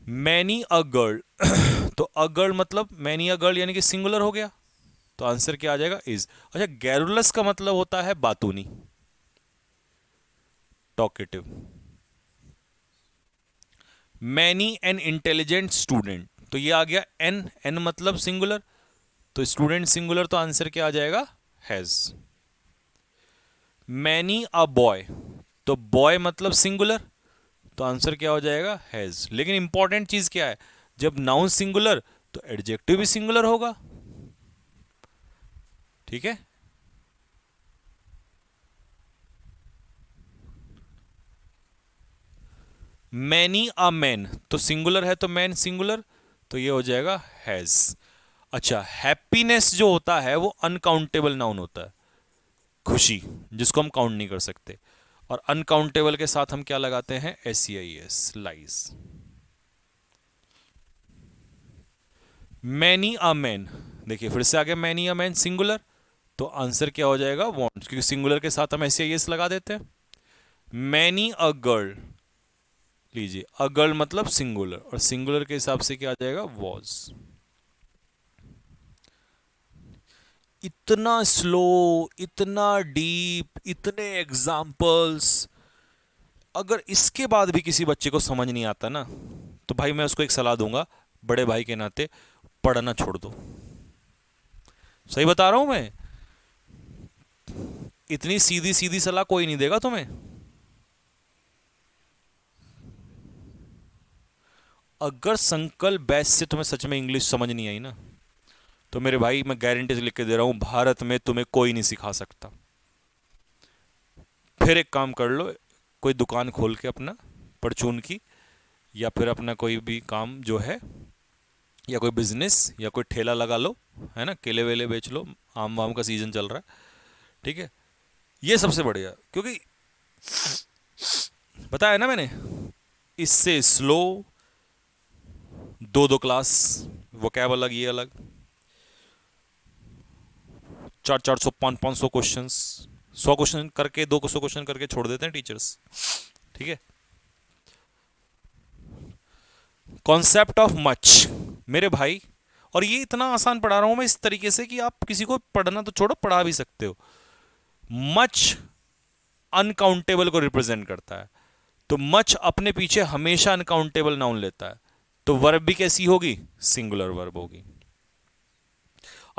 मैनी अ गर्ल तो अ गर्ल मतलब मैनी अ गर्ल यानी कि सिंगुलर हो गया, तो आंसर क्या आ जाएगा, इज। अच्छा, गैरुलस का मतलब होता है बातूनी, talkative. Many an intelligent student, तो ये आ गया एन, एन मतलब सिंगुलर, तो स्टूडेंट सिंगुलर, तो आंसर क्या आ जाएगा, हैज। मैनी अ बॉय, तो बॉय मतलब सिंगुलर, तो आंसर क्या हो जाएगा, हैज। लेकिन इंपॉर्टेंट चीज क्या है, जब नाउन सिंगुलर तो एडजेक्टिव भी सिंगुलर होगा। ठीक है, मैनी अ मैन, तो सिंगुलर है तो मैन सिंगुलर, तो ये हो जाएगा हैज। अच्छा, हैप्पीनेस जो होता है वो अनकाउंटेबल नाउन होता है, खुशी, जिसको हम काउंट नहीं कर सकते, और अनकाउंटेबल के साथ हम क्या लगाते हैं, SEIS, lies. Many a man, देखिए फिर से आ गया मैनी अ मैन सिंगुलर, तो आंसर क्या हो जाएगा, वॉन्ट्स, क्योंकि सिंगुलर के साथ हम SEIS लगा देते हैं। मैनी अ गर्ल, लीजिए अ गर्ल मतलब सिंगुलर, और सिंगुलर के हिसाब से क्या आ जाएगा, वॉज। इतना स्लो, इतना डीप, इतने एग्जाम्पल्स, अगर इसके बाद भी किसी बच्चे को समझ नहीं आता ना, तो भाई मैं उसको एक सलाह दूंगा, बड़े भाई के नाते, पढ़ना छोड़ दो। सही बता रहा हूं मैं, इतनी सीधी सीधी सलाह कोई नहीं देगा तुम्हें। अगर संकल्प बैच से तुम्हें सच में इंग्लिश समझ नहीं आई ना, तो मेरे भाई मैं गारंटी से लिख के दे रहा हूं, भारत में तुम्हें कोई नहीं सिखा सकता। फिर एक काम कर लो, कोई दुकान खोल के अपना परचून की, या फिर अपना कोई भी काम जो है, या कोई बिजनेस, या कोई ठेला लगा लो, है ना, केले वेले बेच लो, आम वाम का सीजन चल रहा है। ठीक है, ये सबसे बढ़िया, क्योंकि बताया ना मैंने, इससे स्लो, दो दो क्लास, वो कैब अलग ये अलग, 400 500 क्वेश्चंस, 100 क्वेश्चन करके, 200 क्वेश्चन करके छोड़ देते हैं टीचर्स। ठीक है, कॉन्सेप्ट ऑफ मच, मेरे भाई, और ये इतना आसान पढ़ा रहा हूं मैं इस तरीके से कि आप किसी को पढ़ना तो छोड़ो, पढ़ा भी सकते हो। मच अनकाउंटेबल को रिप्रेजेंट करता है, तो मच अपने पीछे हमेशा अनकाउंटेबल नाउन लेता है, तो वर्ब भी कैसी होगी, सिंगुलर वर्ब होगी।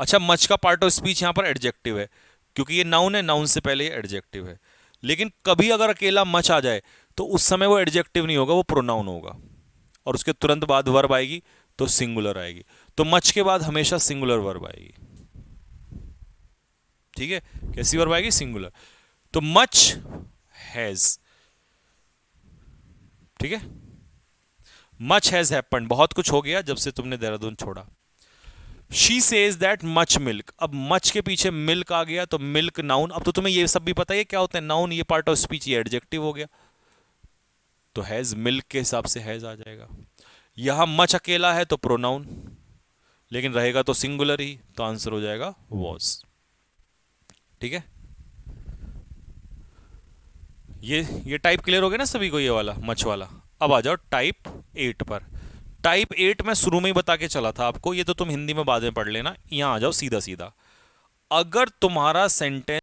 अच्छा, मच का पार्ट ऑफ स्पीच यहां पर एडजेक्टिव है, क्योंकि ये नाउन है, नाउन से पहले ये एडजेक्टिव है। लेकिन कभी अगर अकेला मच आ जाए, तो उस समय वो एडजेक्टिव नहीं होगा, वो प्रोनाउन होगा, और उसके तुरंत बाद वर्ब आएगी, तो सिंगुलर आएगी। तो मच के बाद हमेशा सिंगुलर वर्ब आएगी। ठीक है, कैसी वर्ब आएगी, सिंगुलर। तो मच हैज, ठीक है, मच हैज हैपेंड, बहुत कुछ हो गया जब से तुमने देहरादून छोड़ा। She says that much milk, अब मच के पीछे मिल्क आ गया, तो मिल्क नाउन, अब तो तुम्हें ये सब भी पता है क्या होता है, नाउन, ये पार्ट ऑफ स्पीच, ये एडजेक्टिव हो गया, तो हैज मिल्क के हिसाब से हैज आ जाएगा। यहां मच अकेला है तो प्रोनाउन, लेकिन रहेगा तो सिंगुलर ही, तो आंसर हो जाएगा वॉज। ठीक है, ये टाइप क्लियर हो गया ना सभी को, ये वाला मच वाला। अब आ जाओ टाइप 8 पर। टाइप 8 में शुरू में ही बता के चला था आपको, ये तो तुम हिंदी में बाद में पढ़ लेना, यहां आ जाओ सीधा सीधा। अगर तुम्हारा सेंटेंस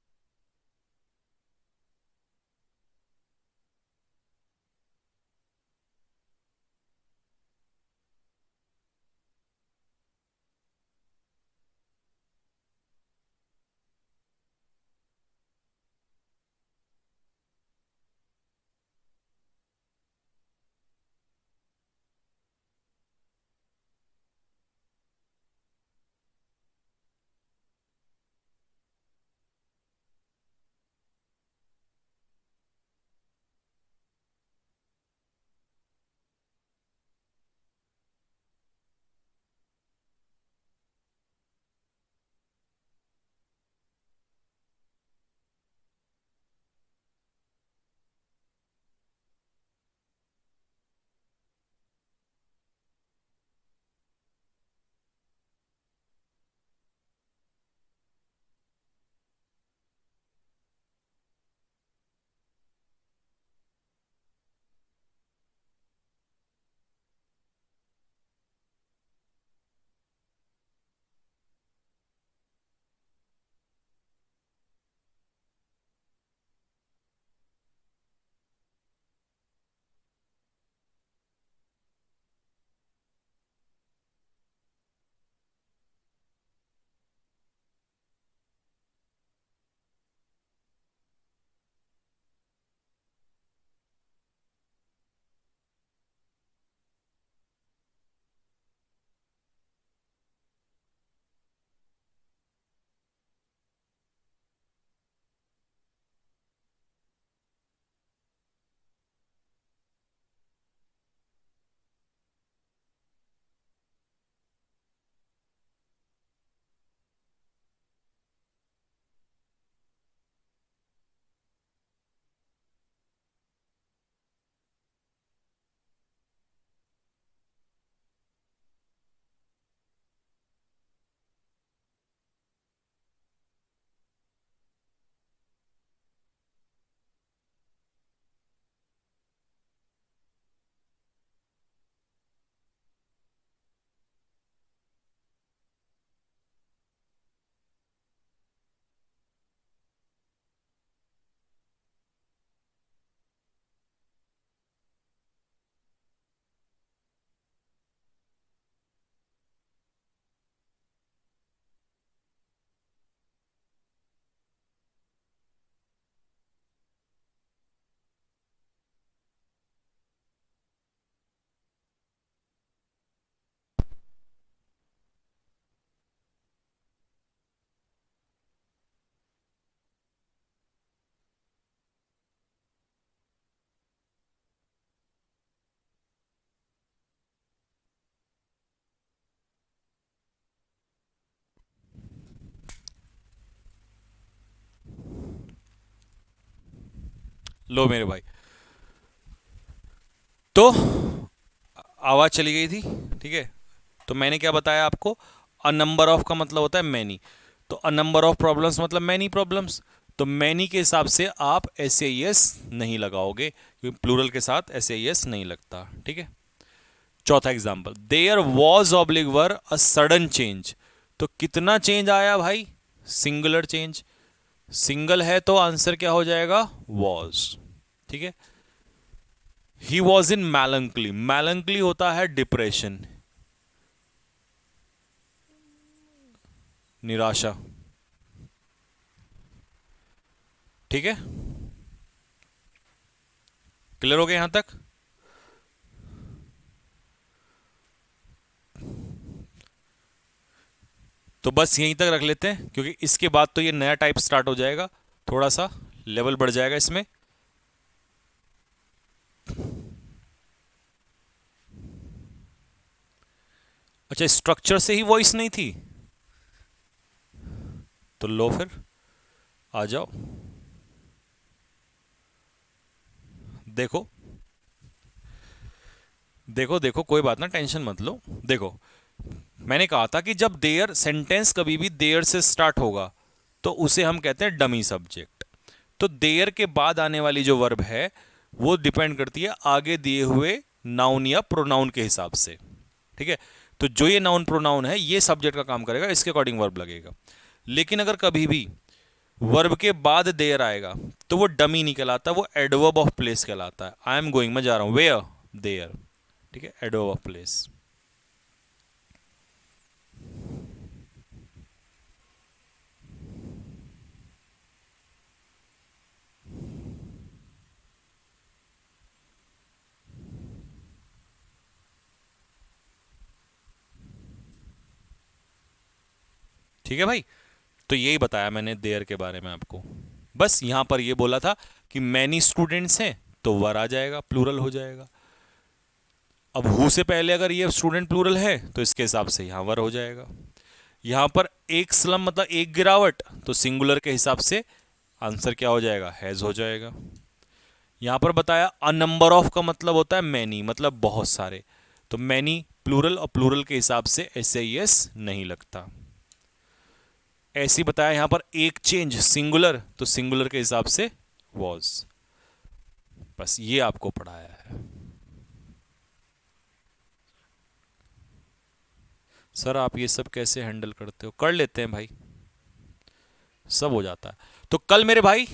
लो मेरे भाई, तो आवाज चली गई थी, ठीक है। तो मैंने क्या बताया आपको, अ नंबर ऑफ का मतलब होता है मैनी, तो अ नंबर ऑफ प्रॉब्लम्स मतलब मैनी प्रॉब्लम्स। तो मैनी के हिसाब से आप एस ए एस नहीं लगाओगे, क्योंकि प्लूरल के साथ एस ए एस नहीं लगता, ठीक है। चौथा example, there was oblique were a sudden change. तो कितना चेंज आया भाई, सिंगुलर चेंज, सिंगल है तो आंसर क्या हो जाएगा, वॉज, ठीक है। ही वॉज इन मैलंकली, मैलंकली होता है डिप्रेशन, निराशा, ठीक है। क्लियर हो गया यहां तक। तो बस यहीं तक रख लेते हैं, क्योंकि इसके बाद तो ये नया टाइप स्टार्ट हो जाएगा, थोड़ा सा लेवल बढ़ जाएगा इसमें। अच्छा, स्ट्रक्चर से ही वॉइस नहीं थी, तो लो फिर आ जाओ, देखो देखो देखो, कोई बात ना, टेंशन मत लो। देखो, मैंने कहा था कि जब देयर, सेंटेंस कभी भी देयर से स्टार्ट होगा तो उसे हम कहते हैं डमी सब्जेक्ट। तो देयर के बाद आने वाली जो वर्ब है वो डिपेंड करती है आगे दिए हुए नाउन या प्रोनाउन के हिसाब से, ठीक है। तो जो ये नाउन प्रोनाउन है ये सब्जेक्ट का काम करेगा, इसके अकॉर्डिंग वर्ब लगेगा। लेकिन अगर कभी भी वर्ब के बाद देयर आएगा तो वो डमी नहीं कहलाता, वो एडवर्ब ऑफ प्लेस कहलाता है। आई एम गोइंग, मैं जा रहा हूं, वेयर, देयर, ठीक है, एडवर्ब ऑफ प्लेस। ठीक है भाई, तो यही बताया मैंने देयर के बारे में आपको। बस यहां पर ये बोला था कि मैनी स्टूडेंट्स हैं तो वर आ जाएगा, प्लूरल हो जाएगा। अब हु से पहले अगर ये स्टूडेंट प्लूरल है तो इसके हिसाब से यहां वर हो जाएगा। यहां पर एक स्लम मतलब एक गिरावट, तो सिंगुलर के हिसाब से आंसर क्या हो जाएगा, हैज हो जाएगा। यहां पर बताया अ नंबर ऑफ का मतलब होता है मैनी, मतलब बहुत सारे, तो मैनी प्लूरल, और प्लूरल के हिसाब से एस ए एस नहीं लगता। ऐसे ही बताया यहां पर एक चेंज सिंगुलर, तो सिंगुलर के हिसाब से वॉज। बस ये आपको पढ़ाया है। सर आप ये सब कैसे हैंडल करते हो, कर लेते हैं भाई, सब हो जाता है। तो कल मेरे भाई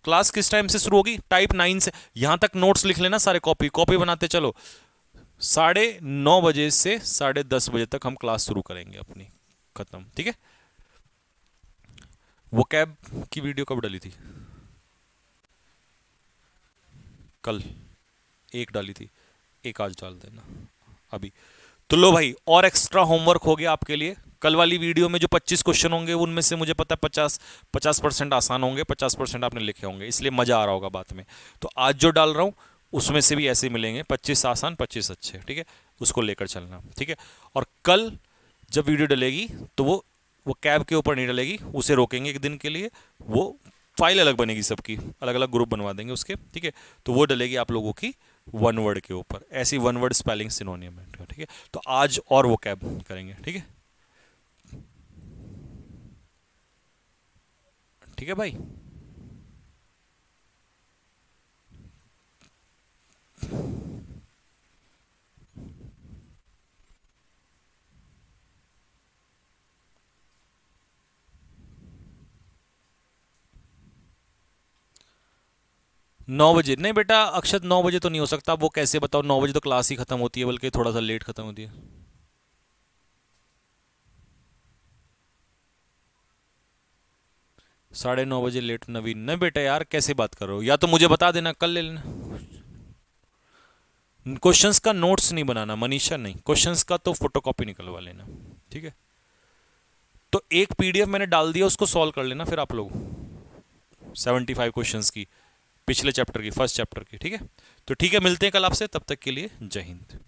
क्लास किस टाइम से शुरू होगी, टाइप 9 से। यहां तक नोट्स लिख लेना सारे, कॉपी कॉपी बनाते चलो। 9:30 बजे से 10:30 बजे तक हम क्लास शुरू करेंगे अपनी, खत्म, ठीक है। वो कैब की वीडियो कब डाली थी, कल एक डाली थी, एक आज डाल देना अभी। तो लो भाई, और एक्स्ट्रा होमवर्क हो गया आपके लिए। कल वाली वीडियो में जो 25 क्वेश्चन होंगे उनमें से मुझे पता है 50% आसान होंगे, 50% आपने लिखे होंगे, इसलिए मजा आ रहा होगा बात में। तो आज जो डाल रहा हूं उसमें से भी ऐसे मिलेंगे, 25 आसान 25 अच्छे, ठीक है। उसको लेकर चलना, ठीक है। और कल जब वीडियो डलेगी तो वो कैब के ऊपर नहीं डलेगी, उसे रोकेंगे एक दिन के लिए। वो फाइल अलग बनेगी, सबकी अलग अलग ग्रुप बनवा देंगे उसके, ठीक है। तो वो डलेगी आप लोगों की वन वर्ड के ऊपर, ऐसी वन वर्ड स्पेलिंग सिनोनियम है, ठीक है। तो आज और वो कैब करेंगे, ठीक है, ठीक है भाई। 9 बजे नहीं बेटा, अक्षत 9 बजे तो नहीं हो सकता, वो कैसे बताओ, 9 बजे तो क्लास ही खत्म होती है, बल्कि थोड़ा सा लेट खत्म होती है। 9:30 बजे लेट, नवीन नहीं बेटा यार, कैसे बात कर रहे हो, या तो मुझे बता देना, कल ले लेना। क्वेश्चंस का नोट्स नहीं बनाना मनीषा, नहीं, क्वेश्चंस का तो फोटोकॉपी निकलवा लेना, ठीक है। तो एक पीडीएफ मैंने डाल दिया, उसको सॉल्व कर लेना फिर आप लोग, 75 क्वेश्चंस की, पिछले चैप्टर की, फर्स्ट चैप्टर की, ठीक है। तो ठीक है, मिलते हैं कल आपसे, तब तक के लिए जय हिंद।